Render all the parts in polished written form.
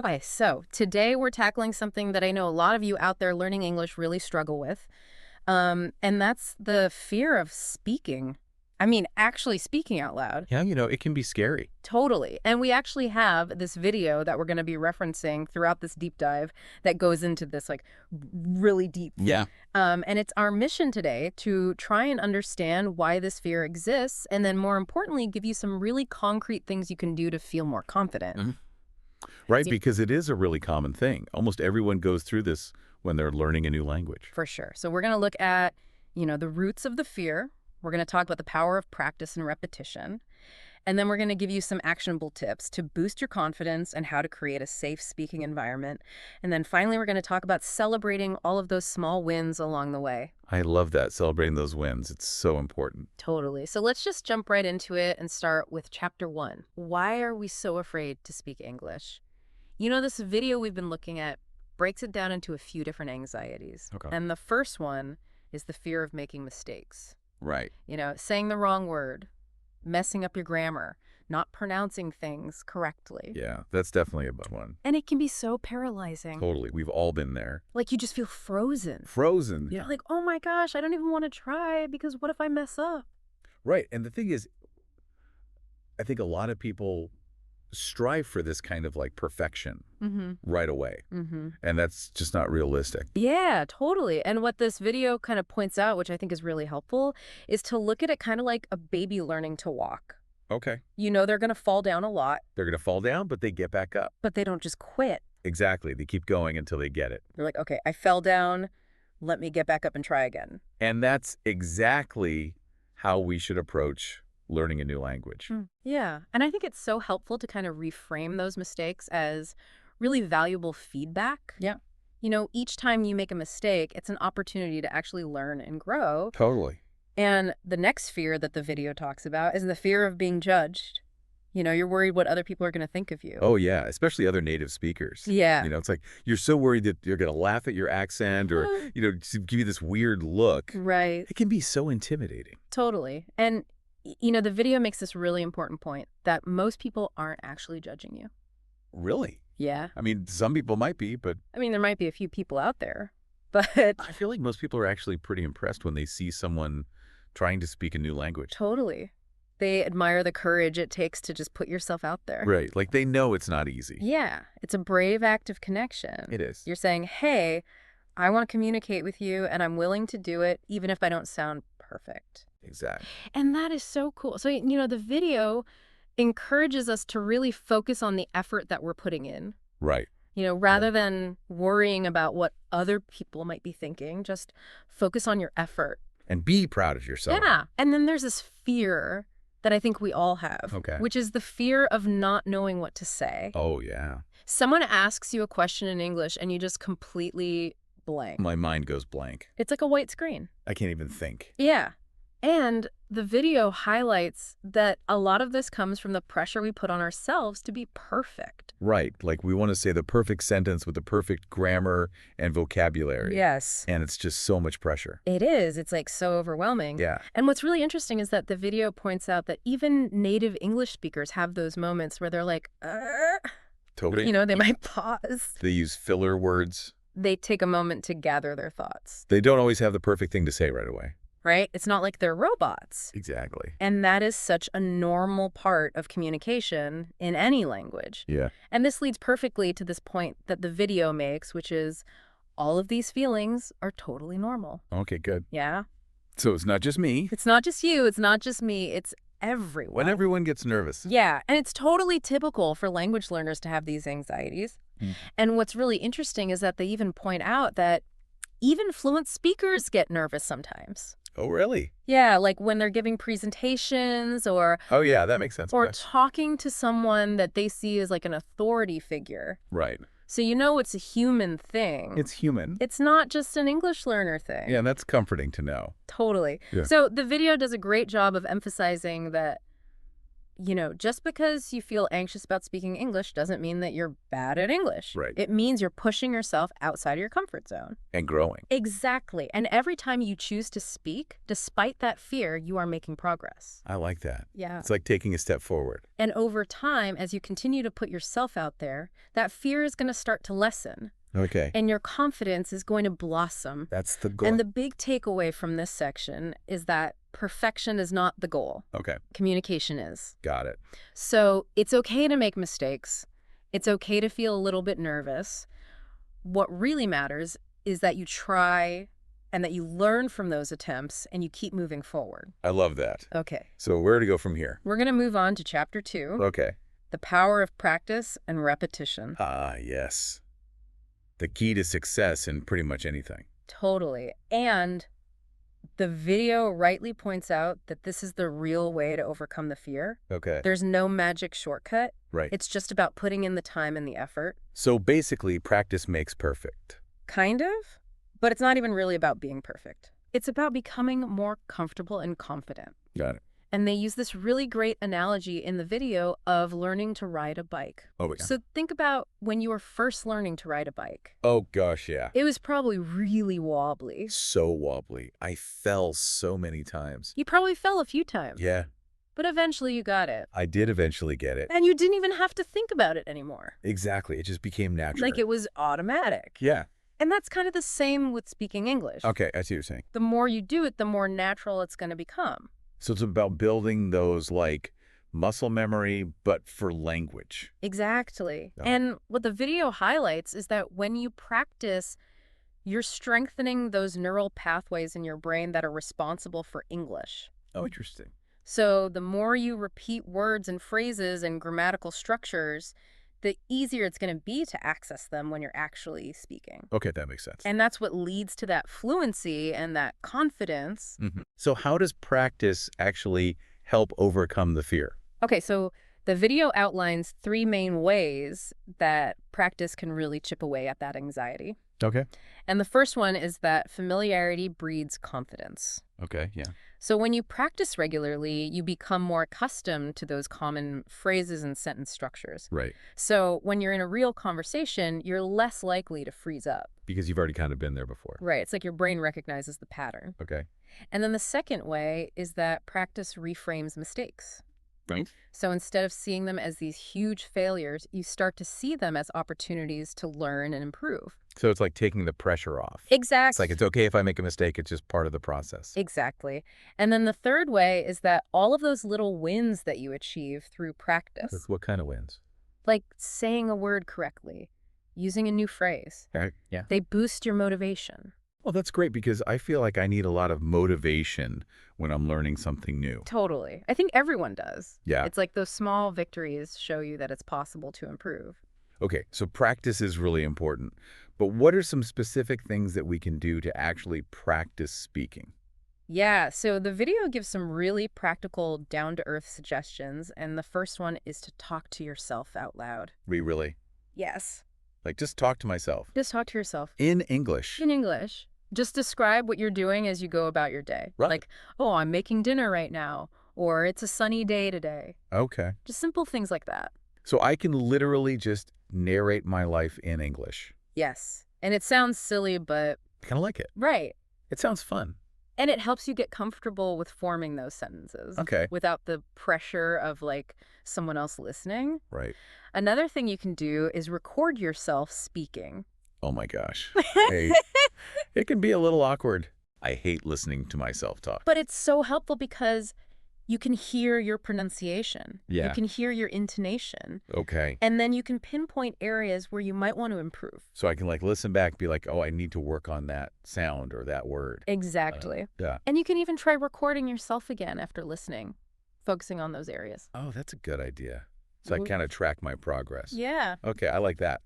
Okay, so today we're tackling something that I know a lot of you out there learning English really struggle with, and that's the fear of speaking. I mean, actually speaking out loud. Yeah, it can be scary. Totally. And we actually have this video that we're going to be referencing throughout this deep dive that goes into this, like, really deep. Yeah. And it's our mission today to try and understand why this fear exists, and then more importantly, give you some really concrete things you can do to feel more confident. Mhm. Right, See- because it is a really common thing. Almost everyone goes through this when they're learning a new language. For sure. So we're going to look at, the roots of the fear. We're going to talk about the power of practice and repetition. And then we're going to give you some actionable tips to boost your confidence and how to create a safe speaking environment. And then finally, we're going to talk about celebrating all of those small wins along the way. I love that, celebrating those wins. It's so important. Totally. So let's just jump right into it and start with chapter 1. Why are we so afraid to speak English? This video we've been looking at breaks it down into a few different anxieties. Okay. And the first one is the fear of making mistakes. Right. Saying the wrong word, messing up your grammar, not pronouncing things correctly. Yeah, that's definitely a big one. And it can be so paralyzing. Totally. We've all been there. Like you just feel frozen. Frozen. Like, oh my gosh, I don't even want to try because what if I mess up? Right. And the thing is, I think a lot of people strive for this kind of like perfection right away. And that's just not realistic. Yeah, totally. And what this video kind of points out, which I think is really helpful, is to look at it kind of like a baby learning to walk. Okay. They're going to fall down a lot. They're going to fall down, but they get back up. But they don't just quit. Exactly. They keep going until they get it. They're like, okay, I fell down. Let me get back up and try again. And that's exactly how we should approach learning a new language. Yeah. And I think it's so helpful to kind of reframe those mistakes as really valuable feedback. Yeah. Each time you make a mistake, it's an opportunity to actually learn and grow. Totally. And the next fear that the video talks about is the fear of being judged. You're worried what other people are going to think of you. Oh, yeah. Especially other native speakers. Yeah. It's like you're so worried that you're going to laugh at your accent or, give you this weird look. Right. It can be so intimidating. Totally. And, the video makes this really important point that most people aren't actually judging you. Really? Yeah. I mean, some people might be, but there might be a few people out there, but I feel like most people are actually pretty impressed when they see someone trying to speak a new language. Totally. They admire the courage it takes to just put yourself out there. Right. Like they know it's not easy. Yeah. It's a brave act of connection. It is. You're saying, hey, I want to communicate with you and I'm willing to do it even if I don't sound perfect. Exactly. And that is so cool. So, the video encourages us to really focus on the effort that we're putting in. Right. Rather than worrying about what other people might be thinking, just focus on your effort. And be proud of yourself. Yeah. And then there's this fear that I think we all have, Okay. which is the fear of not knowing what to say. Oh, yeah. Someone asks you a question in English and you just completely blank. My mind goes blank. It's like a white screen. I can't even think. Yeah. And the video highlights that a lot of this comes from the pressure we put on ourselves to be perfect. Right. Like we want to say the perfect sentence with the perfect grammar and vocabulary. Yes. And it's just so much pressure. It is. It's like so overwhelming. Yeah. And what's really interesting is that the video points out that even native English speakers have those moments where they're like, Totally. they might pause. They use filler words. They take a moment to gather their thoughts, They don't always have the perfect thing to say right away. right? It's not like they're robots. Exactly. And that is such a normal part of communication in any language. Yeah. And this leads perfectly to this point that the video makes, which is all of these feelings are totally normal. Okay, good. Yeah? So it's not just me. It's not just you. It's not just me. It's everyone. When everyone gets nervous. Yeah. And it's totally typical for language learners to have these anxieties. And what's really interesting is that they even point out that even fluent speakers get nervous sometimes. Oh, really? Yeah, like when they're giving presentations or Oh, yeah, that makes sense. or Okay. talking to someone that they see as like an authority figure. Right. So it's a human thing. It's human. It's not just an English learner thing. Yeah, that's comforting to know. Totally. Yeah. So the video does a great job of emphasizing that, just because you feel anxious about speaking English doesn't mean that you're bad at English. Right. It means you're pushing yourself outside of your comfort zone. And growing. Exactly. And every time you choose to speak, despite that fear, you are making progress. I like that. Yeah. It's like taking a step forward. And over time, as you continue to put yourself out there, that fear is going to start to lessen. Okay. And your confidence is going to blossom. That's the goal. And the big takeaway from this section is that perfection is not the goal. Okay. Communication is. Got it. So it's okay to make mistakes. It's okay to feel a little bit nervous. What really matters is that you try and that you learn from those attempts and you keep moving forward. I love that. Okay. So where to go from here? We're going to move on to Chapter 2, Okay. The Power of Practice and Repetition. Ah, yes. The key to success in pretty much anything. Totally. And the video rightly points out that this is the real way to overcome the fear. Okay. There's no magic shortcut. Right. It's just about putting in the time and the effort. So basically, practice makes perfect. Kind of, but it's not even really about being perfect. It's about becoming more comfortable and confident. Got it. And they use this really great analogy in the video of learning to ride a bike. Oh, yeah. So think about when you were first learning to ride a bike. Oh, gosh, yeah. It was probably really wobbly. So wobbly. I fell so many times. You probably fell a few times. Yeah, But eventually you got it. I did eventually get it. And you didn't even have to think about it anymore. Exactly. It just became natural. Like it was automatic. Yeah. And that's kind of the same with speaking English. Okay, I see what you're saying. The more you do it, the more natural it's going to become. So it's about building those, like, muscle memory, but for language. Exactly. Yeah. And what the video highlights is that when you practice, you're strengthening those neural pathways in your brain that are responsible for English. Oh, interesting. So the more you repeat words and phrases and grammatical structures, the easier it's going to be to access them when you're actually speaking. Okay, that makes sense. And that's what leads to that fluency and that confidence. So how does practice actually help overcome the fear? Okay, so the video outlines 3 main ways that practice can really chip away at that anxiety. Okay. And the first one is that familiarity breeds confidence. Okay, yeah. So when you practice regularly, you become more accustomed to those common phrases and sentence structures. Right. So when you're in a real conversation, you're less likely to freeze up. Because you've already kind of been there before. Right. It's like your brain recognizes the pattern. Okay. And then the second way is that practice reframes mistakes. Right. So instead of seeing them as these huge failures, you start to see them as opportunities to learn and improve. So it's like taking the pressure off. Exactly. It's like it's okay if I make a mistake. It's just part of the process. Exactly. And then the third way is that all of those little wins that you achieve through practice, What kind of wins? like saying a word correctly, using a new phrase, Yeah. they boost your motivation. Well, that's great because I feel like I need a lot of motivation when I'm learning something new. Totally. I think everyone does. Yeah. It's like those small victories show you that it's possible to improve. Okay, so practice is really important. But what are some specific things that we can do to actually practice speaking? Yeah, so the video gives some really practical, down-to-earth suggestions, and the first one is to talk to yourself out loud. Really? Yes. Like just talk to myself. Just talk to yourself. In English. In English. Just describe what you're doing as you go about your day. Right. Like, oh, I'm making dinner right now, or it's a sunny day today. Okay. Just simple things like that. So I can literally just narrate my life in English. Yes. And it sounds silly, but I kind of like it. right. It sounds fun. And it helps you get comfortable with forming those sentences. Okay. Without the pressure of like someone else listening. Right. Another thing you can do is record yourself speaking. Oh my gosh. It can be a little awkward. I hate listening to myself talk. But it's so helpful because you can hear your pronunciation. Yeah. You can hear your intonation. Okay. And then you can pinpoint areas where you might want to improve. So I can like listen back, be like, oh, I need to work on that sound or that word. Exactly. Yeah. And you can even try recording yourself again after listening, focusing on those areas. Oh, that's a good idea. So I kind of track my progress. Yeah. Okay, I like that.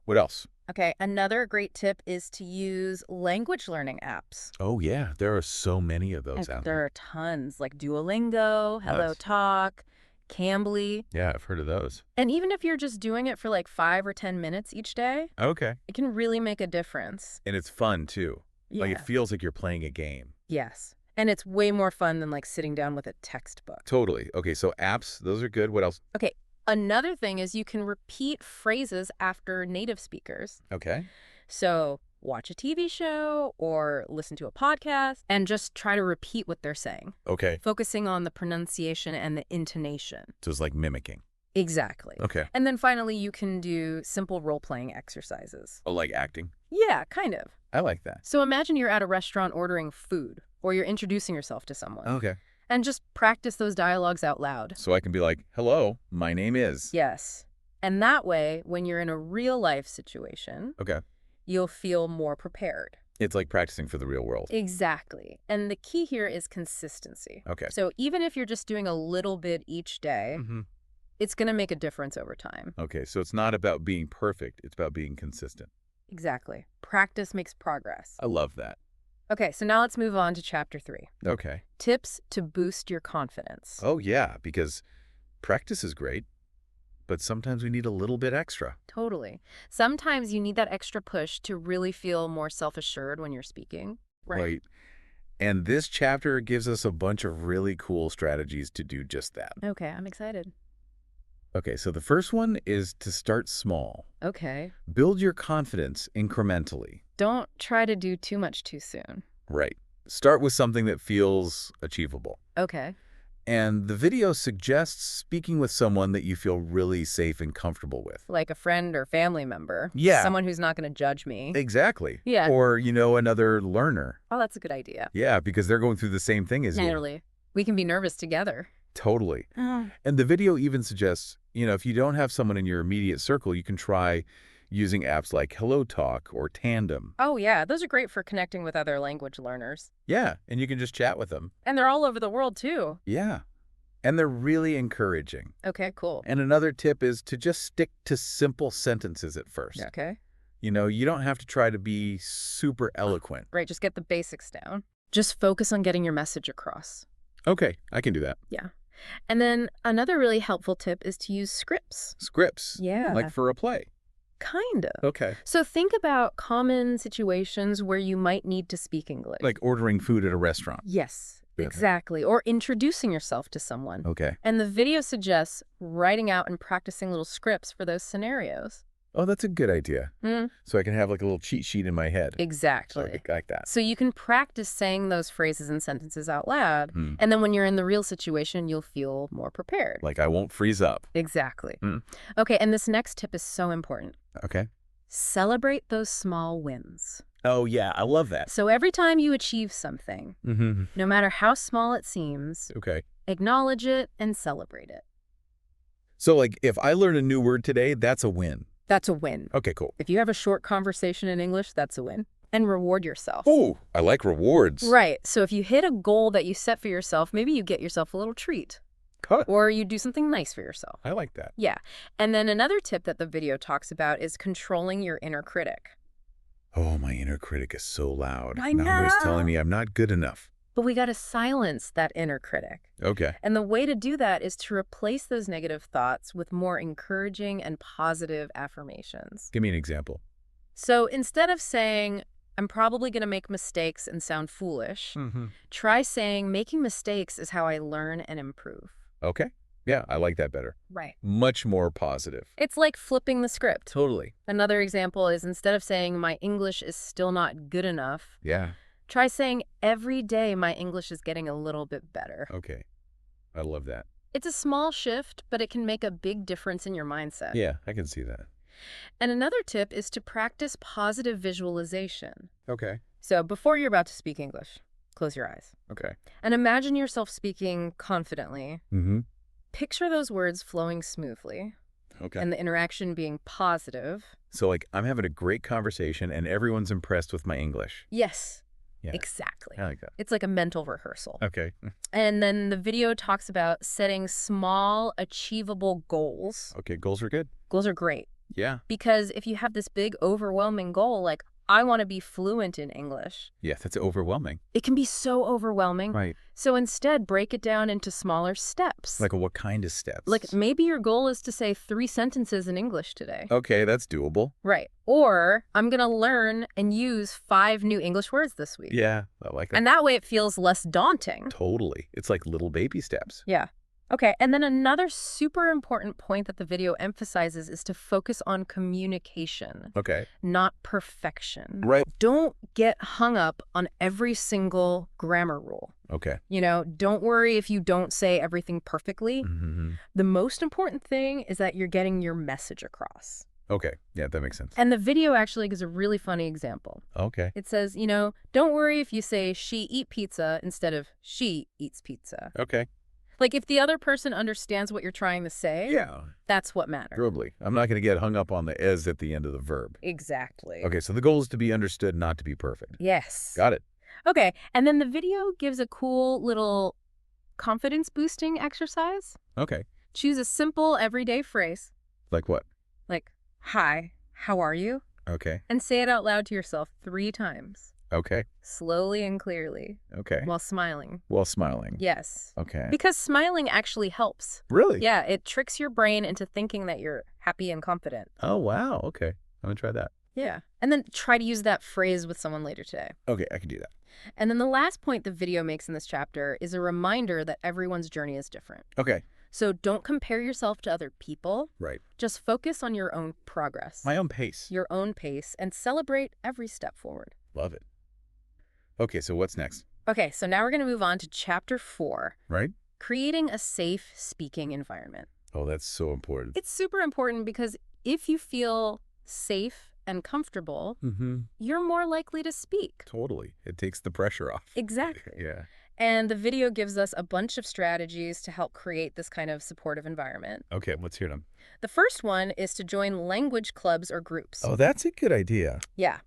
What else? Okay, another great tip is to use language learning apps. Oh, yeah. There are so many of those out There there. are tons, like Duolingo, Hello Yes. Talk, Cambly. Yeah, I've heard of those. And even if you're just doing it for like 5 or 10 minutes each day, Okay. it can really make a difference. And it's fun, too. Yeah. Like, it feels like you're playing a game. Yes. And it's way more fun than like sitting down with a textbook. Totally. Okay, so apps, those are good. What else? Okay, another thing is you can repeat phrases after native speakers. Okay. So watch a TV show or listen to a podcast and just try to repeat what they're saying, Okay. focusing on the pronunciation and the intonation. So it's like mimicking. Exactly. Okay. And then finally, you can do simple role-playing exercises. Oh, like acting? Yeah, kind of. I like that. So imagine you're at a restaurant ordering food, or you're introducing yourself to someone. Okay. And just practice those dialogues out loud. So I can be like, hello, my name is. Yes. And that way, when you're in a real-life situation, Okay. you'll feel more prepared. It's like practicing for the real world. Exactly. And the key here is consistency. Okay. So even if you're just doing a little bit each day, it's going to make a difference over time. Okay, so it's not about being perfect. It's about being consistent. Exactly. Practice makes progress. I love that. Okay, so now let's move on to chapter 3. Okay. Tips to boost your confidence. Oh, yeah, because practice is great, but sometimes we need a little bit extra. Totally. Sometimes you need that extra push to really feel more self-assured when you're speaking. Right. And this chapter gives us a bunch of really cool strategies to do just that. Okay, I'm excited. Okay, so the first one is to start small. Okay. Build your confidence incrementally. Don't try to do too much too soon. Right. Start with something that feels achievable. Okay. And the video suggests speaking with someone that you feel really safe and comfortable with. Like a friend or family member. Yeah. Someone who's not going to judge me. Exactly. Yeah. Or, another learner. Oh, that's a good idea. Yeah, because they're going through the same thing as you. Totally. We can be nervous together. Totally. Oh. And the video even suggests, if you don't have someone in your immediate circle, you can try using apps like Hello Talk or Tandem. Oh, yeah. Those are great for connecting with other language learners. Yeah, and you can just chat with them. And they're all over the world, too. Yeah. And they're really encouraging. Okay, cool. And another tip is to just stick to simple sentences at first. Okay. You don't have to try to be super eloquent. Right, just get the basics down. Just focus on getting your message across. Okay, I can do that. Yeah. And then another really helpful tip is to use scripts. Scripts. Yeah. Like for a play. Kind of. Okay. So think about common situations where you might need to speak English. Like ordering food at a restaurant. Yes, Okay. exactly. Or introducing yourself to someone. Okay. And the video suggests writing out and practicing little scripts for those scenarios. Oh, that's a good idea. So I can have like a little cheat sheet in my head. Exactly. Like that. So you can practice saying those phrases and sentences out loud. And then when you're in the real situation, you'll feel more prepared. Like I won't freeze up. Exactly. Okay, and this next tip is so important. Okay. Celebrate those small wins. Oh, yeah. I love that. So every time you achieve something, no matter how small it seems, Okay. acknowledge it and celebrate it. So like if I learn a new word today, that's a win. That's a win. Okay, cool. If you have a short conversation in English, that's a win. And reward yourself. Oh, I like rewards. Right. So if you hit a goal that you set for yourself, maybe you get yourself a little treat. Huh. Or you do something nice for yourself. I like that. Yeah. And then another tip that the video talks about is controlling your inner critic. Oh, my inner critic is so loud. I Now know. he's telling me I'm not good enough. But we got to silence that inner critic. Okay. And the way to do that is to replace those negative thoughts with more encouraging and positive affirmations. Give me an example. So instead of saying, I'm probably going to make mistakes and sound foolish, try saying, making mistakes is how I learn and improve. Okay. Yeah, I like that better. Right. Much more positive. It's like flipping the script. Totally. Another example is instead of saying, my English is still not good enough, Yeah. try saying, every day my English is getting a little bit better. Okay. I love that. It's a small shift, but it can make a big difference in your mindset. Yeah, I can see that. And another tip is to practice positive visualization. Okay. So before you're about to speak English, close your eyes. Okay. And imagine yourself speaking confidently. Mm-hmm. Picture those words flowing smoothly Okay. and the interaction being positive. So like I'm having a great conversation and everyone's impressed with my English. Yes, Yeah. exactly. I like that. It's like a mental rehearsal. Okay. And then the video talks about setting small, achievable goals. Okay, goals are good. Goals are great Yeah. because if you have this big, overwhelming goal, like, I want to be fluent in English. Yeah, that's overwhelming. It can be so overwhelming. Right. So instead, break it down into smaller steps. Like what kind of steps? Like maybe your goal is to say 3 sentences in English today. Okay, that's doable. Right. Or I'm going to learn and use 5 new English words this week. Yeah, I like that. And that way it feels less daunting. Totally. It's like little baby steps. Yeah. Okay, and then another super important point that the video emphasizes is to focus on communication, Okay. not perfection. Right. Don't get hung up on every single grammar rule. Okay. Don't worry if you don't say everything perfectly. Mm-hmm. The most important thing is that you're getting your message across. Okay. Yeah, that makes sense. And the video actually gives a really funny example. Okay. It says, don't worry if you say she eat pizza instead of she eats pizza. Okay. Like, if the other person understands what you're trying to say, Yeah. that's what matters. Totally. I'm not going to get hung up on the "es" at the end of the verb. Exactly. Okay, so the goal is to be understood, not to be perfect. Yes. Got it. Okay, and then the video gives a cool little confidence-boosting exercise. Okay. Choose a simple, everyday phrase, Like what? like, hi, how are you? Okay. And say it out loud to yourself 3 times, Okay. slowly and clearly, Okay. while smiling. While smiling. Yes. Okay. Because smiling actually helps. Really? Yeah, it tricks your brain into thinking that you're happy and confident. Oh, wow. Okay. I'm going to try that. Yeah. And then try to use that phrase with someone later today. Okay, I can do that. And then the last point the video makes in this chapter is a reminder that everyone's journey is different. Okay. So don't compare yourself to other people. Right. Just focus on your own progress, My own pace. your own pace, and celebrate every step forward. Love it. Okay, so what's next? Okay, so now we're going to move on to chapter 4, Right? creating a safe speaking environment. Oh, that's so important. It's super important because if you feel safe and comfortable, Mm-hmm. you're more likely to speak. Totally. It takes the pressure off. Exactly. Yeah. And the video gives us a bunch of strategies to help create this kind of supportive environment. Okay, let's hear them. The first one is to join language clubs or groups. Oh, that's a good idea. Yeah.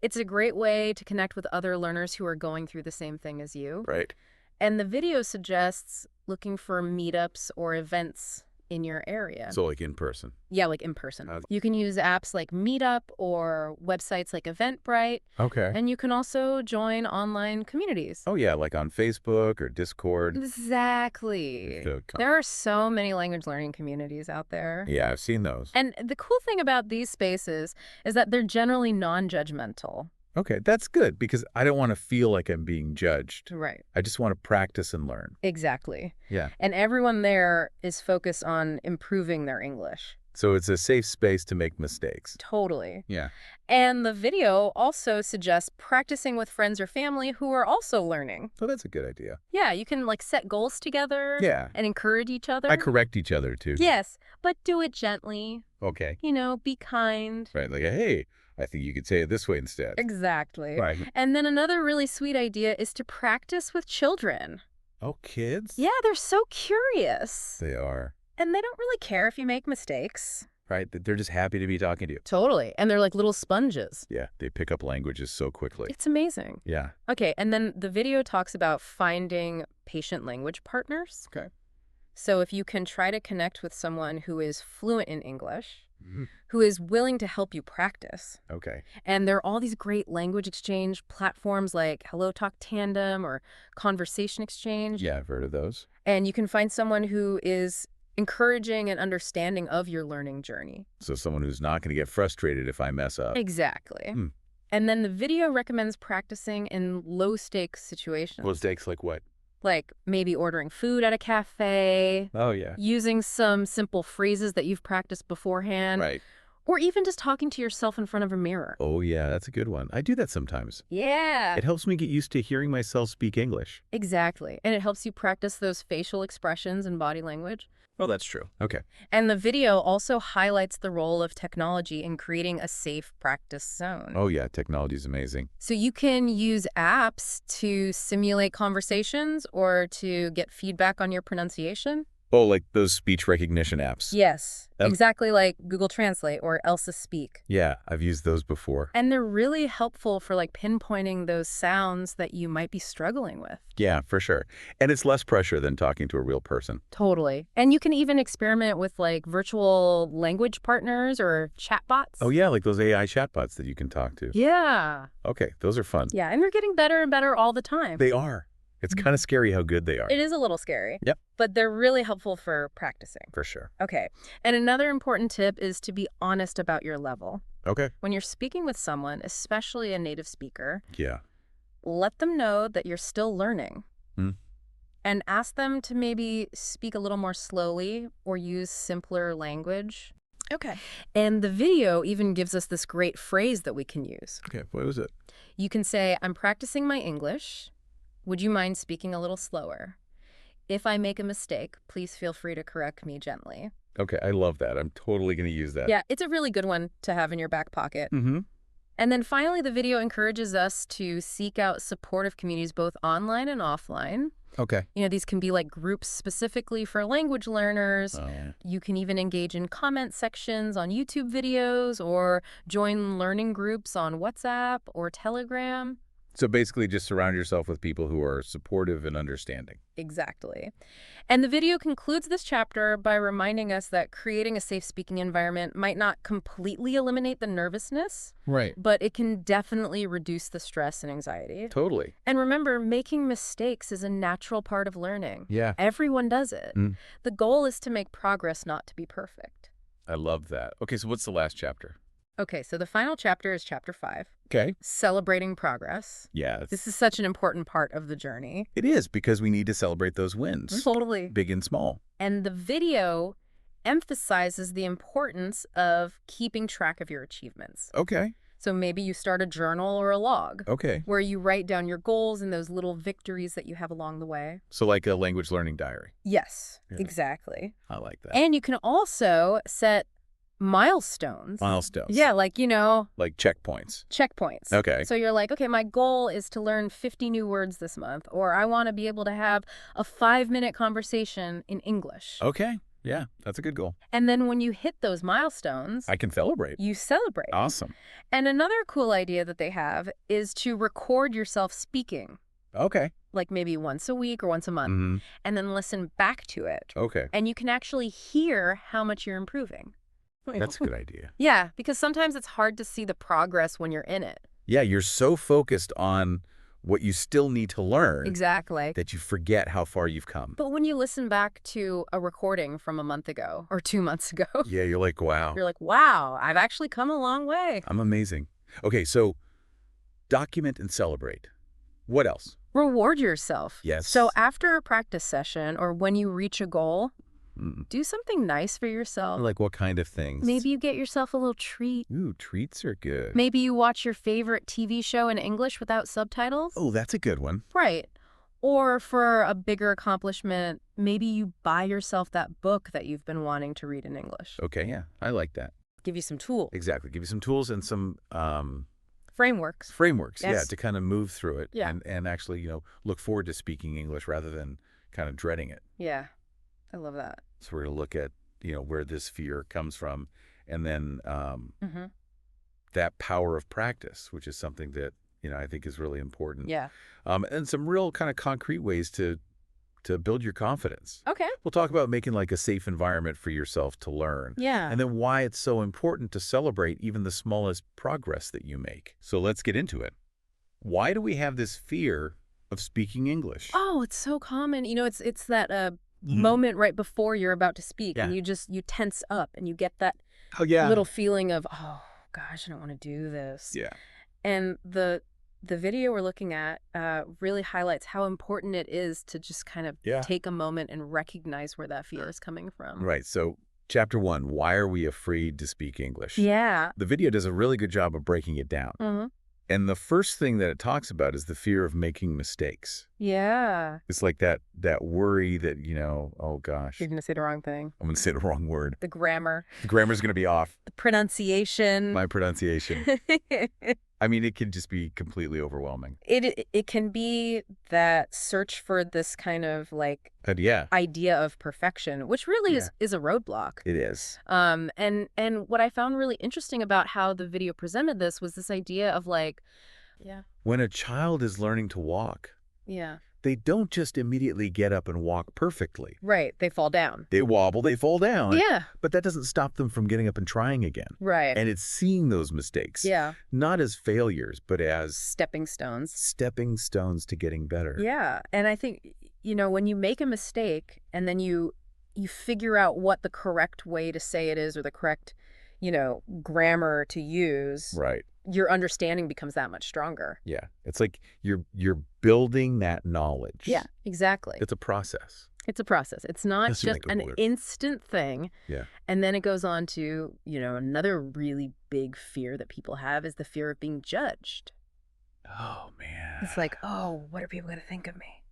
It's a great way to connect with other learners who are going through the same thing as you. Right. And the video suggests looking for meetups or events in your area. So like in person. Yeah, like in person. You can use apps like Meetup or websites like Eventbrite. Okay. And you can also join online communities. Oh, yeah, like on Facebook or Discord. Exactly. There are so many language learning communities out there. Yeah, I've seen those. And the cool thing about these spaces is that they're generally non-judgmental. Okay, that's good because I don't want to feel like I'm being judged. Right. I just want to practice and learn. Exactly. Yeah. And everyone there is focused on improving their English. So it's a safe space to make mistakes. Totally. Yeah. And the video also suggests practicing with friends or family who are also learning. So that's a good idea. Yeah, you can set goals together. Yeah. And encourage each other. I correct each other too. Yes, but do it gently. Okay. Be kind. Right, like, hey, I think you could say it this way instead. Exactly. Right. And then another really sweet idea is to practice with children. Oh, kids? Yeah, they're so curious. They are. And they don't really care if you make mistakes. Right, they're just happy to be talking to you. Totally. And they're like little sponges. Yeah, they pick up languages so quickly. It's amazing. Yeah. Okay, and then the video talks about finding patient language partners. Okay. So if you can try to connect with someone who is fluent in English, Mhm. who is willing to help you practice. Okay. And there are all these great language exchange platforms like HelloTalk Tandem or Conversation Exchange. Yeah, I've heard of those. And you can find someone who is encouraging and understanding of your learning journey. So someone who's not going to get frustrated if I mess up. Exactly. Hmm. And then the video recommends practicing in low-stakes situations. Well, stakes like what? Like maybe ordering food at a cafe, Oh, yeah. using some simple phrases that you've practiced beforehand, Right. or even just talking to yourself in front of a mirror. Oh, yeah, that's a good one. I do that sometimes. Yeah. It helps me get used to hearing myself speak English. Exactly. And it helps you practice those facial expressions and body language. Oh, that's true. Okay. And the video also highlights the role of technology in creating a safe practice zone. Oh, yeah, technology is amazing. So you can use apps to simulate conversations or to get feedback on your pronunciation. Oh, like those speech recognition apps. Yes, Um, exactly like Google Translate or Elsa Speak. Yeah, I've used those before. And they're really helpful for like pinpointing those sounds that you might be struggling with. Yeah, for sure. And it's less pressure than talking to a real person. Totally. And you can even experiment with like virtual language partners or Oh, chatbots. yeah, like those AI chatbots that you can talk to. Yeah. Okay, those are fun. Yeah, and they're getting better and better all the time. They are. It's kind of scary how good they are. It is a little scary. Yep. But they're really helpful for practicing. For sure. Okay. And another important tip is to be honest about your level. Okay. When you're speaking with someone, especially a native speaker, Yeah. let them know that you're still learning. Hmm. And ask them to maybe speak a little more slowly or use simpler language. Okay. And the video even gives us this great phrase that we can use. Okay, what was it? You can say, I'm practicing my English. Would you mind speaking a little slower? If I make a mistake, please feel free to correct me gently. Okay, I love that. I'm totally going to use that. Yeah, it's a really good one to have in your back pocket. Mm-hmm. And then finally, the video encourages us to seek out supportive communities both online and offline. Okay. You know, these can be like groups specifically for language learners. Oh. You can even engage in comment sections on YouTube videos or join learning groups on WhatsApp or Telegram. So basically just surround yourself with people who are supportive and understanding. Exactly. And the video concludes this chapter by reminding us that creating a safe speaking environment might not completely eliminate the nervousness, Right. but it can definitely reduce the stress and anxiety. Totally. And remember, making mistakes is a natural part of learning. Yeah. Everyone does it. Mm. The goal is to make progress, not to be perfect. I love that. Okay, so what's the last chapter? Okay, so the final chapter is chapter 5, Okay. celebrating progress. Yeah. This is such an important part of the journey. It is, because we need to celebrate those wins, Totally. big and small. And the video emphasizes the importance of keeping track of your achievements. Okay. So maybe you start a journal or a log Okay. where you write down your goals and those little victories that you have along the way. So like a language learning diary. Yes, Yeah. exactly. I like that. And you can also set milestones. Milestones. Yeah, like, you know, Like checkpoints. checkpoints. Okay. So you're like, okay, my goal is to learn 50 new words this month, or I want to be able to have a 5-minute conversation in English. Okay. Yeah, that's a good goal. And then when you hit those milestones, I can celebrate. you celebrate. Awesome. And another cool idea that they have is to record yourself speaking, Okay. like maybe once a week or once a month, Mm-hmm. and then listen back to it. Okay. And you can actually hear how much you're improving. That's a good idea. Yeah, because sometimes it's hard to see the progress when you're in it. Yeah, you're so focused on what you still need to learn Exactly. that you forget how far you've come. But when you listen back to a recording from a month ago or 2 months ago, Yeah, you're like, wow, you're like, wow, I've actually come a long way. I'm amazing. Okay, so document and celebrate. What else? Reward yourself. Yes. So after a practice session or when you reach a goal, Mm. do something nice for yourself. Like what kind of things? Maybe you get yourself a little treat. Ooh, treats are good. Maybe you watch your favorite TV show in English without subtitles. Oh, that's a good one. Right. Or for a bigger accomplishment, maybe you buy yourself that book that you've been wanting to read in English. Okay, yeah, I like that. Give you some tools. Exactly. Give you some tools and some Frameworks. frameworks, yeah, Yes. to kind of move through it Yeah. and actually, look forward to speaking English rather than kind of dreading it. Yeah. I love that. So we're going to look at, where this fear comes from, and then Mm-hmm. that power of practice, which is something that, I think is really important. Yeah. And some real kind of concrete ways to build your confidence. Okay. We'll talk about making like a safe environment for yourself to learn. Yeah. And then why it's so important to celebrate even the smallest progress that you make. So let's get into it. Why do we have this fear of speaking English? Oh, it's so common. It's that moment right before you're about to speak, Yeah. and you tense up and you get that Oh, yeah. little feeling of, oh gosh, I don't want to do this. Yeah. And the video we're looking at really highlights how important it is to just kind of Yeah. take a moment and recognize where that fear is coming from. Right. So chapter 1, why are we afraid to speak English? Yeah. The video does a really good job of breaking it down. Mm-hmm. And the first thing that it talks about is the fear of making mistakes. Yeah. It's like that worry that, oh gosh, You're going to say the wrong thing. I'm going to say the wrong word. The grammar, The grammar's going to be off. the pronunciation. My pronunciation. I mean, it can just be completely overwhelming. It can be that search for this kind of like Yeah, idea of perfection, which really is a roadblock. it is. And what I found really interesting about how the video presented this was this idea of like, yeah, When a child is learning to walk, yeah, they don't just immediately get up and walk perfectly. right, they fall down. They wobble, they fall down. Yeah, But that doesn't stop them from getting up and trying again. right. And it's seeing those mistakes, Yeah, not as failures, but as stepping stones. stepping stones to getting better. Yeah, and I think, when you make a mistake and then you figure out what the correct way to say it is or the correct, grammar to use, Right. your understanding becomes that much stronger. Yeah. It's like you're building that knowledge. Yeah, exactly. It's a process. It's a process. It's not That seems just like a an word. instant thing. Yeah. And then it goes on to, another really big fear that people have is the fear of being judged. Oh, man. It's like, oh, what are people going to think of me?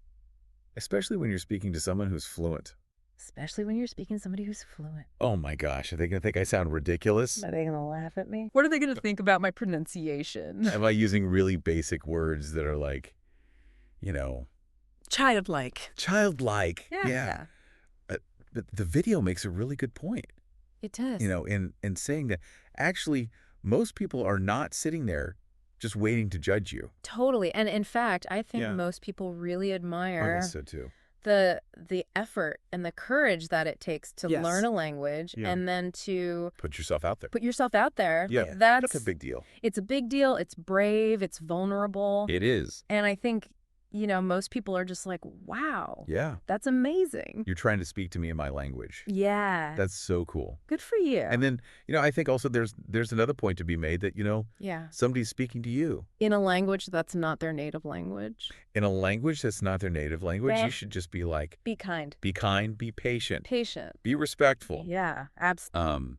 Especially when you're speaking to someone who's fluent. Especially when you're speaking to somebody who's fluent. Oh, my gosh. Are they going to think I sound ridiculous? Are they going to laugh at me? What are they going to think about my pronunciation? Am I using really basic words that are like, Childlike. childlike? Yeah. But the video makes a really good point, It does. in saying that actually most people are not sitting there just waiting to judge you. Totally. And in fact, I think Yeah. most people really I admire guess so too. the effort and the courage that it takes to Yes. learn a language Yeah. and then to Put yourself out there. put yourself out there. Yeah. That's a big deal. It's a big deal. It's brave. It's vulnerable. It is. And I think, most people are just like, wow, Yeah. that's amazing. You're trying to speak to me in my language. Yeah. That's so cool. Good for you. And then, I think also there's another point to be made that, yeah. somebody's speaking to you In a language that's not their native language. in a language that's not their native language. Well- You should just be like, Be kind. be kind, be patient, Patient. be respectful. Yeah, absolutely.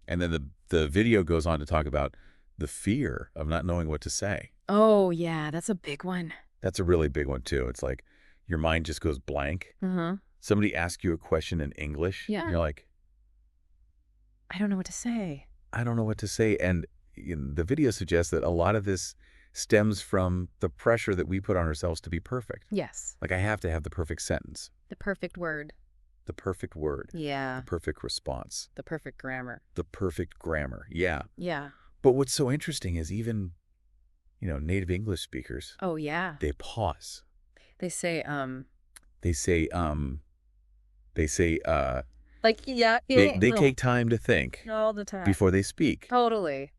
And then the video goes on to talk about the fear of not knowing what to say. Oh, yeah, that's a big one. That's a really big one too. It's like your mind just goes blank. Uh-huh. Somebody asks you a question in English. Yeah. And you're like, I don't know what to say. I don't know what to say. And the video suggests that a lot of this stems from the pressure that we put on ourselves to be perfect. Yes. Like I have to have the perfect sentence, The perfect word. the perfect word, Yeah. the perfect response, The perfect grammar. the perfect grammar. Yeah. Yeah. But what's so interesting is even, native English speakers, Oh, yeah. they pause. They say, They say, like, yeah. they take time to think all the time. before they speak. Totally.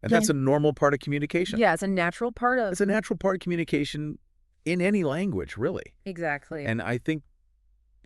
And that's a normal part of communication. Yeah, it's a natural part of. It's a natural part of communication in any language, really. Exactly. And I think,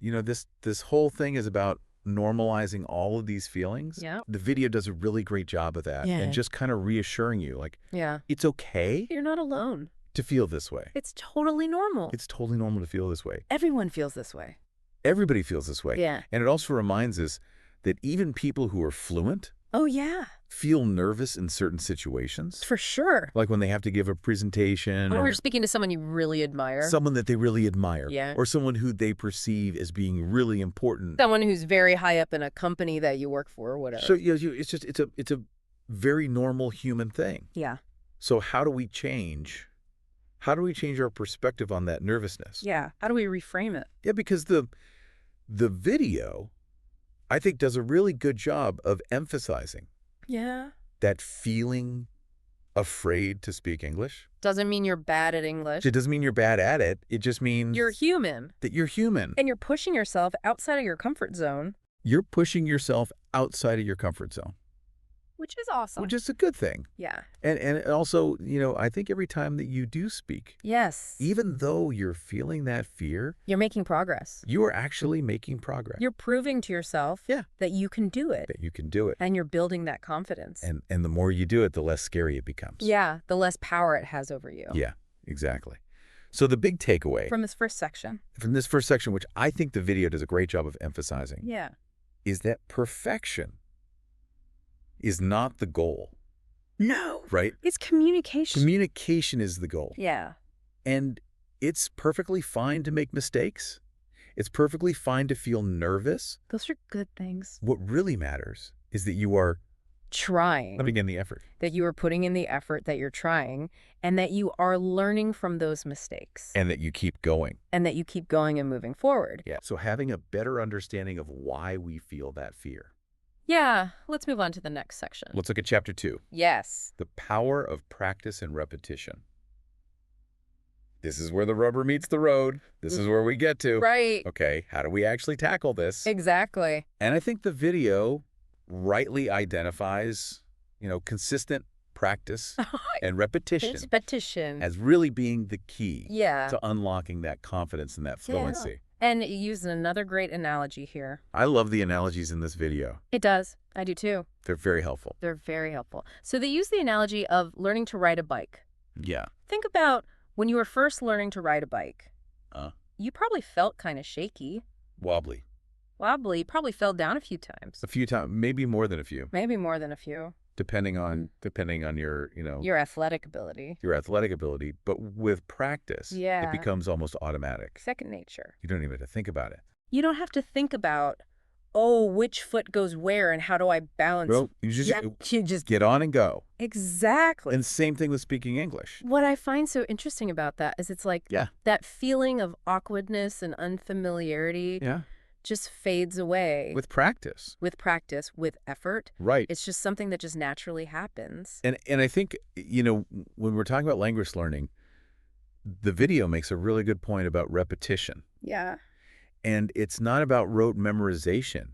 this whole thing is about normalizing all of these feelings. Yeah. The video does a really great job of that. Yeah. And just kind of reassuring you, like, Yeah. it's okay You're not alone. to feel this way. It's totally normal. It's totally normal to feel this way. Everyone feels this way. Everybody feels this way. Yeah. And it also reminds us that even people who are fluent Oh, yeah. feel nervous in certain situations. For sure. Like when they have to give a presentation Or or you're speaking to someone you really admire. someone that they really admire. Yeah. Or someone who they perceive as being really important. Someone who's very high up in a company that you work for or whatever. So it's a very normal human thing. Yeah. So how do we change our perspective on that nervousness? Yeah. How do we reframe it? Yeah, because the video, I think, does a really good job of emphasizing Yeah. that feeling afraid to speak English. Doesn't mean you're bad at English. It doesn't mean you're bad at it. It just means You're human. that you're human. And you're pushing yourself outside of your comfort zone. You're pushing yourself outside of your comfort zone, Which is awesome. which is a good thing. Yeah. And also, I think every time that you do speak, Yes. even though you're feeling that fear, You're making progress. you are actually making progress. You're proving to yourself Yeah. that you can do it. That you can do it. And you're building that confidence. And the more you do it, the less scary it becomes. Yeah. The less power it has over you. Yeah, exactly. So the big takeaway From this first section. from this first section, which I think the video does a great job of emphasizing, Yeah. is that perfection is not the goal, No. right? It's communication. Communication is the goal. Yeah. And It's perfectly fine to make mistakes. It's perfectly fine to feel nervous. Those are good things. What really matters is that you are Trying. putting in the effort. That you are putting in the effort, that you're trying, and that you are learning from those mistakes. And that you keep going. And that you keep going and moving forward. Yeah. So having a better understanding of why we feel that fear. Yeah, let's move on to the next section. Let's look at chapter 2. Yes. The power of practice and repetition. This is where the rubber meets the road. This is where we get to. Right. Okay, how do we actually tackle this? Exactly. And I think the video rightly identifies, consistent practice and repetition as really being the key to unlocking that confidence and that fluency. Yeah. And it uses another great analogy here. I love the analogies in this video. It does. I do too. They're very helpful. They're very helpful. So they use the analogy of learning to ride a bike. Yeah. Think about when you were first learning to ride a bike. You probably felt kind of shaky. Wobbly. Probably fell down a few times. A few times, maybe more than a few. Maybe more than a few. Depending on your, your athletic ability. Your athletic ability. But with practice, it becomes almost automatic. Second nature. You don't even have to think about it. You don't have to think about, which foot goes where and how do I balance. Well, you just get on and go. Exactly. And same thing with speaking English. What I find so interesting about that is it's like that feeling of awkwardness and unfamiliarity just fades away. With practice. With practice, with effort. Right. It's just something that just naturally happens. And I think, when we're talking about language learning, the video makes a really good point about repetition. Yeah. And it's not about rote memorization.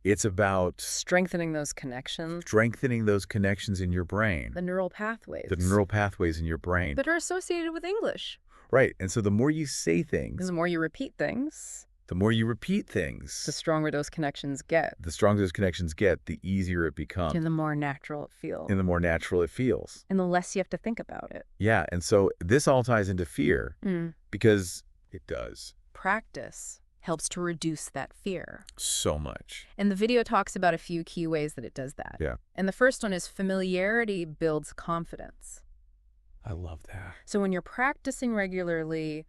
It's about strengthening those connections. Strengthening those connections in your brain. The neural pathways. The neural pathways in your brain. That are associated with English. Right. And so the more you say things. The more you repeat things. The more you repeat things. The stronger those connections get. The stronger those connections get, the easier it becomes. And the more natural it feels. And the more natural it feels. And the less you have to think about it. Yeah. And so this all ties into fear because it does. Practice helps to reduce that fear. So much. And the video talks about a few key ways that it does that. Yeah. And the first one is familiarity builds confidence. I love that. So when you're practicing regularly,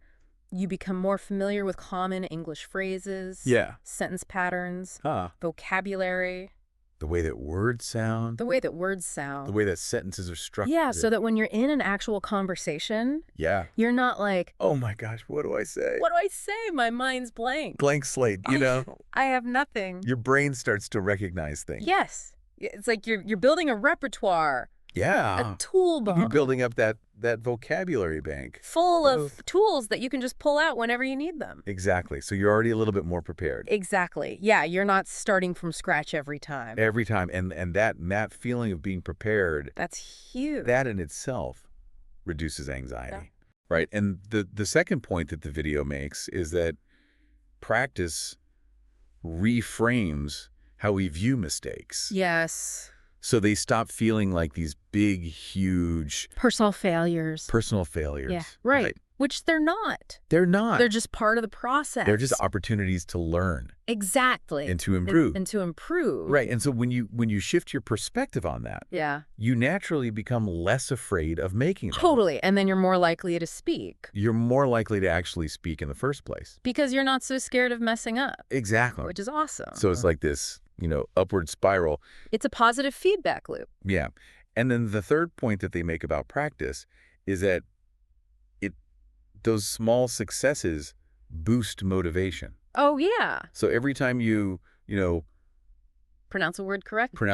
you become more familiar with common English phrases, sentence patterns, vocabulary. The way that words sound. The way that words sound. The way that sentences are structured. Yeah, so that when you're in an actual conversation, you're not like, oh my gosh, what do I say? What do I say? My mind's blank. Blank slate, I have nothing. Your brain starts to recognize things. Yes. It's like you're building a repertoire. Yeah. A toolbox. You're building up that vocabulary bank. Full of tools that you can just pull out whenever you need them. Exactly. So you're already a little bit more prepared. Exactly. Yeah, you're not starting from scratch every time. Every time. And that feeling of being prepared. That's huge. That in itself reduces anxiety. Right. And the second point that the video makes is that practice reframes how we view mistakes. Yes. So they stop feeling like these big, huge... Personal failures. Yeah, right. Which they're not. They're not. They're just part of the process. They're just opportunities to learn. Exactly. And to improve. And to improve. Right. And so when you shift your perspective on that, you naturally become less afraid of making them. Totally. And then you're more likely to speak. You're more likely to actually speak in the first place. Because you're not so scared of messing up. Exactly. Which is awesome. So it's like this, upward spiral. It's a positive feedback loop. Yeah. And then the third point that they make about practice is that those small successes boost motivation. Oh, yeah. So every time you pronounce a word correctly.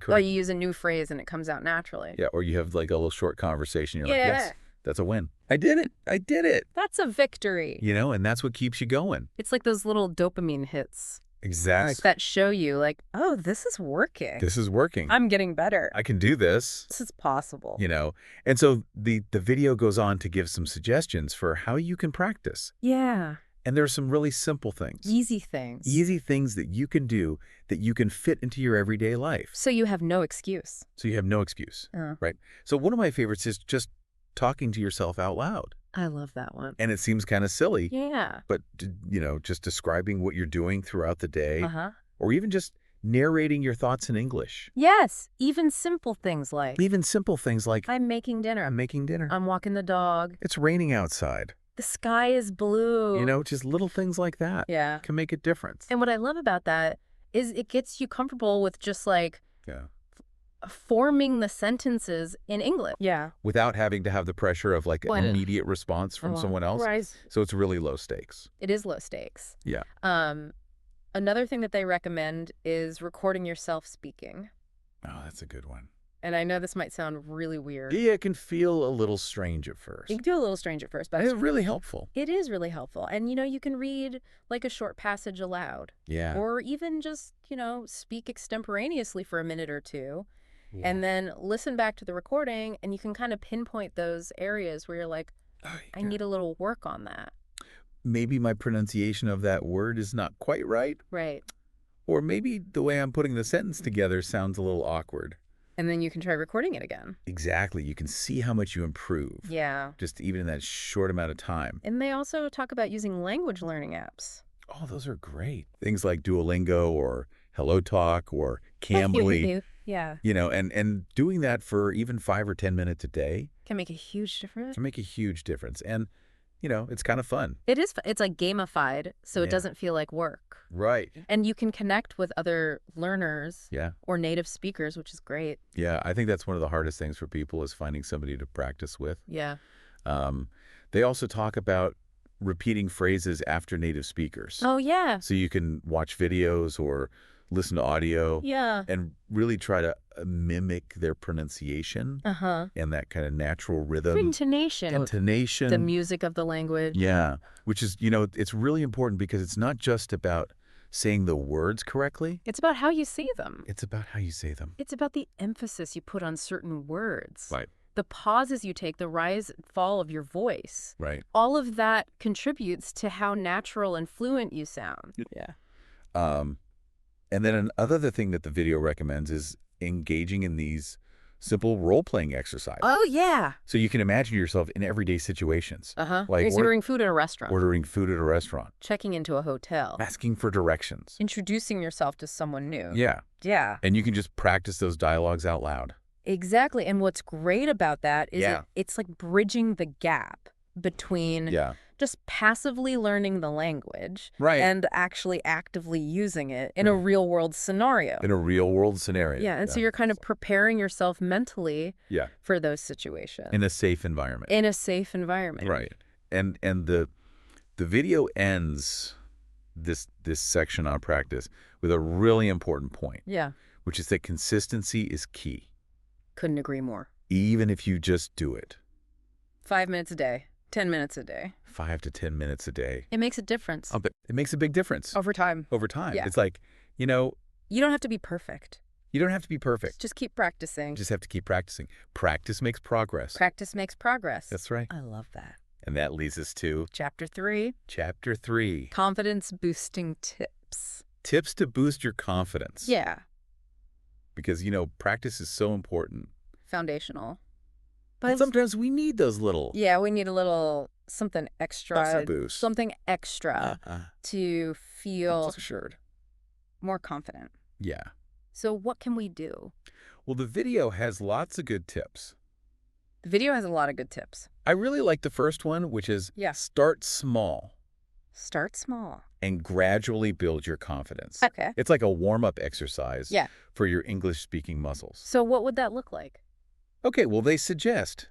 Or you use a new phrase and it comes out naturally. Yeah, or you have like a little short conversation. You're like, yes, that's a win. I did it. That's a victory. And that's what keeps you going. It's like those little dopamine hits. Exactly. That show you like, oh, this is working. This is working. I'm getting better. I can do this. This is possible. And so the video goes on to give some suggestions for how you can practice. Yeah. And there are some really simple things. Easy things. Easy things that you can do that you can fit into your everyday life. So you have no excuse. Right? So one of my favorites is just talking to yourself out loud. I love that one. And it seems kind of silly. Yeah. But, just describing what you're doing throughout the day. Or even just narrating your thoughts in English. Yes. Even simple things like. I'm making dinner. I'm walking the dog. It's raining outside. The sky is blue. You know, just little things like that can make a difference. And what I love about that is it gets you comfortable with just like forming the sentences in English. Yeah. Without having to have the pressure of like an immediate response from someone else. Right. So it's really low stakes. It is low stakes. Yeah. Another thing that they recommend is recording yourself speaking. Oh, that's a good one. And I know this might sound really weird. Yeah, it can feel a little strange at first. It can feel a little strange at first, but it's really helpful. It is really helpful. And, you know, you can read like a short passage aloud. Yeah. Or even just, you know, speak extemporaneously for a minute or two. Yeah. And then listen back to the recording, and you can kind of pinpoint those areas where you're like, I need a little work on that. Maybe my pronunciation of that word is not quite right. Right. Or maybe the way I'm putting the sentence together sounds a little awkward. And then you can try recording it again. Exactly. You can see how much you improve. Yeah. Just even in that short amount of time. And they also talk about using language learning apps. Oh, those are great. Things like Duolingo or HelloTalk or Cambly. Yeah. You know, and doing that for even 5 or 10 minutes a day. Can make a huge difference. Can make a huge difference. And, you know, it's kind of fun. It is. It's like gamified, so it doesn't feel like work. Right. And you can connect with other learners or native speakers, which is great. Yeah, I think that's one of the hardest things for people is finding somebody to practice with. Yeah. They also talk about repeating phrases after native speakers. Oh, yeah. So you can watch videos or listen to audio and really try to mimic their pronunciation and that kind of natural rhythm. Intonation. The music of the language. Yeah, which is, you know, it's really important because it's not just about saying the words correctly. It's about how you say them. It's about how you say them. It's about the emphasis you put on certain words. Right. The pauses you take, the rise and fall of your voice. Right. All of that contributes to how natural and fluent you sound. Yeah. And then another thing that the video recommends is engaging in these simple role-playing exercises. Oh, yeah. So you can imagine yourself in everyday situations. Like ordering food at a restaurant. Ordering food at a restaurant. Checking into a hotel. Asking for directions. Introducing yourself to someone new. Yeah. Yeah. And you can just practice those dialogues out loud. Exactly. And what's great about that is it's like bridging the gap between just passively learning the language and actually actively using it in a real-world scenario. In a real-world scenario. Yeah, and so you're kind of preparing yourself mentally for those situations. In a safe environment. In a safe environment. Right. And the video ends this section on practice with a really important point. Yeah. Which is that consistency is key. Couldn't agree more. Even if you just do it. 5 minutes a day. 10 minutes a day. 5 to 10 minutes a day. It makes a difference. It makes a big difference. Over time. Over time. Yeah. It's like, you know. You don't have to be perfect. You don't have to be perfect. Just keep practicing. You just have to keep practicing. Practice makes progress. Practice makes progress. That's right. I love that. And that leads us to Chapter 3. Chapter 3. Confidence boosting tips. Tips to boost your confidence. Yeah. Because, you know, practice is so important. Foundational. But sometimes we need those little. Yeah, we need a little something extra. That's a boost. Something extra to feel assured. More confident. Yeah. So what can we do? Well, the video has lots of good tips. The video has a lot of good tips. I really like the first one, which is start small. Start small. And gradually build your confidence. Okay. It's like a warm-up exercise for your English-speaking muscles. So what would that look like? Okay, well, they suggest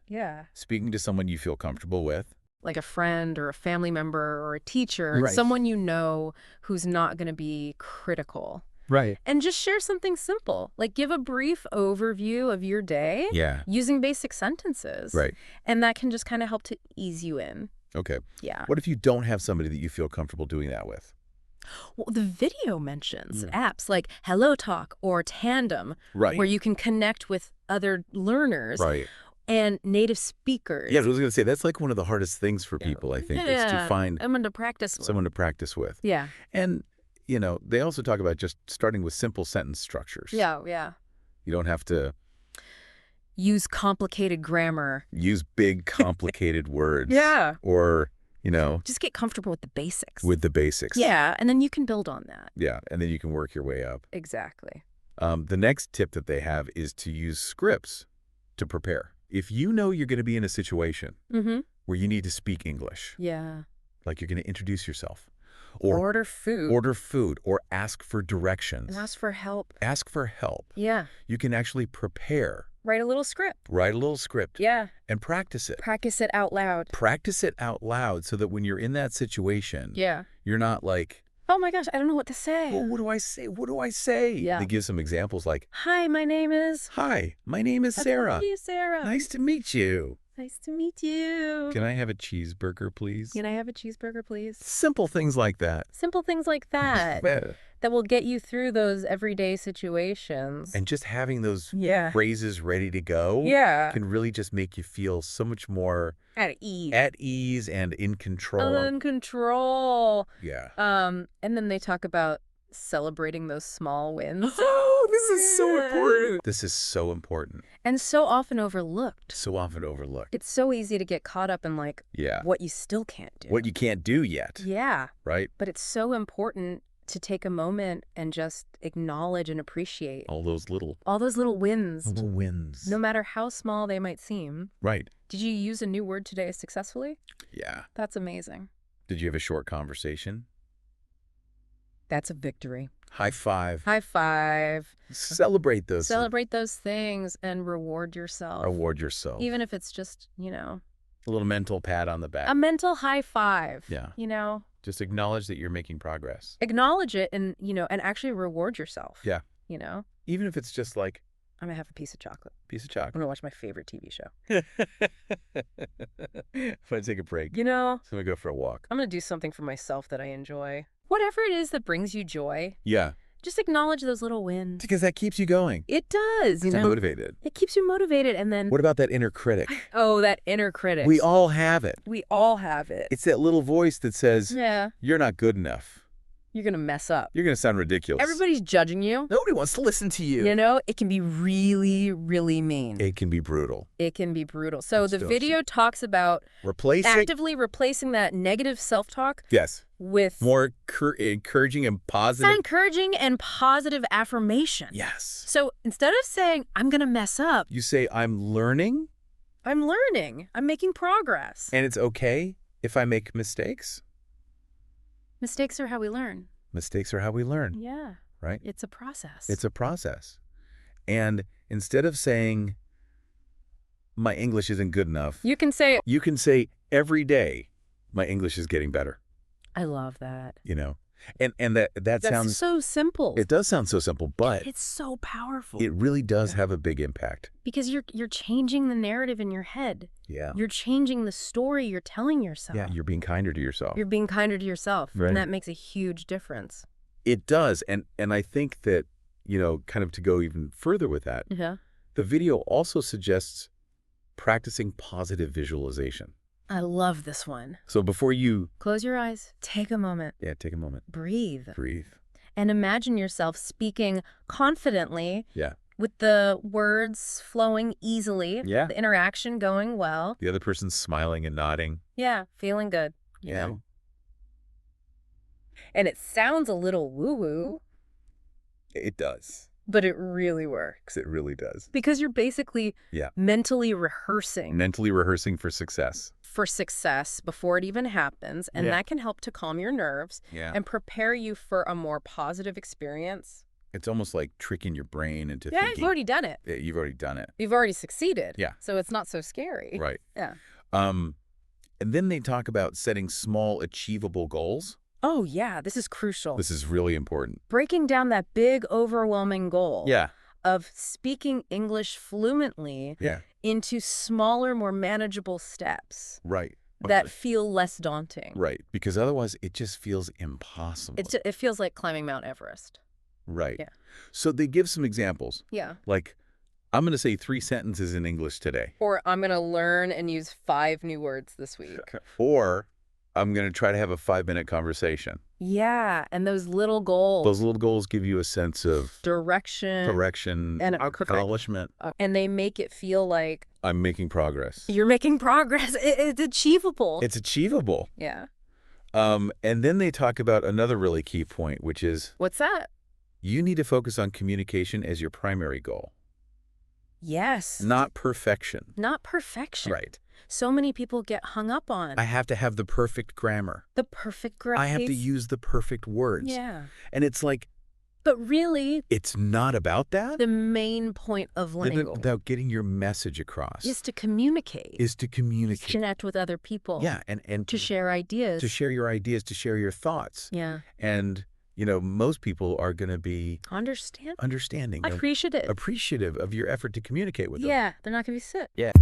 speaking to someone you feel comfortable with. Like a friend or a family member or a teacher, someone you know who's not going to be critical. Right. And just share something simple. Like give a brief overview of your day using basic sentences. Right. And that can just kind of help to ease you in. Okay. Yeah. What if you don't have somebody that you feel comfortable doing that with? Well, the video mentions apps like HelloTalk or Tandem, where you can connect with other learners and native speakers. Yeah, I was going to say, that's like one of the hardest things for people, I think, is to find someone to practice with. Yeah. And, you know, they also talk about just starting with simple sentence structures. Yeah, yeah. You don't have to use complicated grammar. Use big, complicated words. Yeah. Or, you know. Just get comfortable with the basics. With the basics. Yeah, and then you can build on that. Yeah, and then you can work your way up. Exactly. The next tip that they have is to use scripts to prepare. If you know you're going to be in a situation where you need to speak English. Yeah. Like you're going to introduce yourself. Or order food. Order food or ask for directions. And ask for help. Ask for help. Yeah. You can actually prepare. Write a little script. Write a little script. Yeah. And practice it. Practice it out loud. Practice it out loud so that when you're in that situation, yeah, you're not like, oh my gosh, I don't know what to say. well, what do I say? What do I say? Yeah. They give some examples like, Hi, my name is Sarah. How are you, Sarah? Nice to meet you. Nice to meet you. Can I have a cheeseburger, please? Can I have a cheeseburger, please? Simple things like that. Simple things like that. That will get you through those everyday situations. And just having those yeah. phrases ready to go yeah. can really just make you feel so much more at ease. At ease and in control. In control. Yeah. And then they talk about celebrating those small wins. Oh, this is so important. This is so important. And so often overlooked. So often overlooked. It's so easy to get caught up in like what you still can't do. What you can't do yet. Yeah. Right? But it's so important to take a moment and just acknowledge and appreciate all those little wins. Little wins. No matter how small they might seem. Right. Did you use a new word today successfully? Yeah. That's amazing. Did you have a short conversation? That's a victory. High five. High five. Celebrate those. Celebrate those things and reward yourself. Reward yourself. Even if it's just, a little mental pat on the back. A mental high five. Yeah. Just acknowledge that you're making progress. Acknowledge it and, and actually reward yourself. Yeah. Even if it's just like, I'm going to have a piece of chocolate. Piece of chocolate. I'm going to watch my favorite TV show. I'm going to take a break. So I'm going to go for a walk. I'm going to do something for myself that I enjoy. Whatever it is that brings you joy. Yeah. Just acknowledge those little wins. Because that keeps you going. It does, Motivated. It keeps you motivated. And then... What about that inner critic? Oh, that inner critic. We all have it. We all have it. It's that little voice that says, yeah, you're not good enough. You're going to mess up. You're going to sound ridiculous. Everybody's judging you. Nobody wants to listen to you. It can be really, really mean. It can be brutal. It can be brutal. So the video talks about actively replacing that negative self-talk. Yes. With more encouraging and positive. Encouraging and positive affirmation. Yes. So instead of saying, I'm going to mess up. You say, I'm learning. I'm learning. I'm making progress. And it's okay if I make mistakes. Mistakes are how we learn. Mistakes are how we learn. Yeah. Right? It's a process. It's a process. And instead of saying, my English isn't good enough. You can say, every day, my English is getting better. I love that. And that sounds so simple. It does sound so simple, but it's so powerful. It really does have a big impact. Because you're changing the narrative in your head. Yeah. You're changing the story you're telling yourself. Yeah, you're being kinder to yourself. You're being kinder to yourself. Right. And that makes a huge difference. It does. And I think that, kind of to go even further with that, the video also suggests practicing positive visualization. I love this one. So before you... Close your eyes. Take a moment. Yeah, take a moment. Breathe. Breathe. And imagine yourself speaking confidently. Yeah. With the words flowing easily. Yeah. The interaction going well. The other person's smiling and nodding. Yeah, feeling good. You know? And it sounds a little woo-woo. It does. But it really works. It really does. Because you're basically mentally rehearsing. Mentally rehearsing for success. For success before it even happens. And that can help to calm your nerves and prepare you for a more positive experience. It's almost like tricking your brain into thinking. Yeah, you've already done it. You've already done it. You've already succeeded. Yeah. So it's not so scary. Right. Yeah. And then they talk about setting small, achievable goals. Oh, yeah. This is crucial. This is really important. Breaking down that big, overwhelming goal. Yeah. Of speaking English fluently into smaller, more manageable steps. Right. That feel less daunting. Right. Because otherwise, it just feels impossible. It feels like climbing Mount Everest. Right. Yeah. So they give some examples. Yeah. Like, I'm going to say 3 sentences in English today. Or I'm going to learn and use 5 new words this week. Or I'm going to try to have a 5-minute conversation. Yeah, and those little goals. Those little goals give you a sense of direction and accomplishment. And they make it feel like I'm making progress. You're making progress. It's achievable. It's achievable. Yeah. And then they talk about another really key point, which is... What's that? You need to focus on communication as your primary goal. Yes. Not perfection. Not perfection. Right. so many people get hung up on. I have to have the perfect grammar. The perfect grammar. I have to use the perfect words. Yeah. And it's like, but really, it's not about that. The main point of language, about getting your message across, is to communicate. To connect with other people. Yeah, and to share ideas. To share your ideas, to share your thoughts. Yeah. And, most people are going to be understanding, appreciative of your effort to communicate with them. Yeah, they're not going to be sick. Yeah.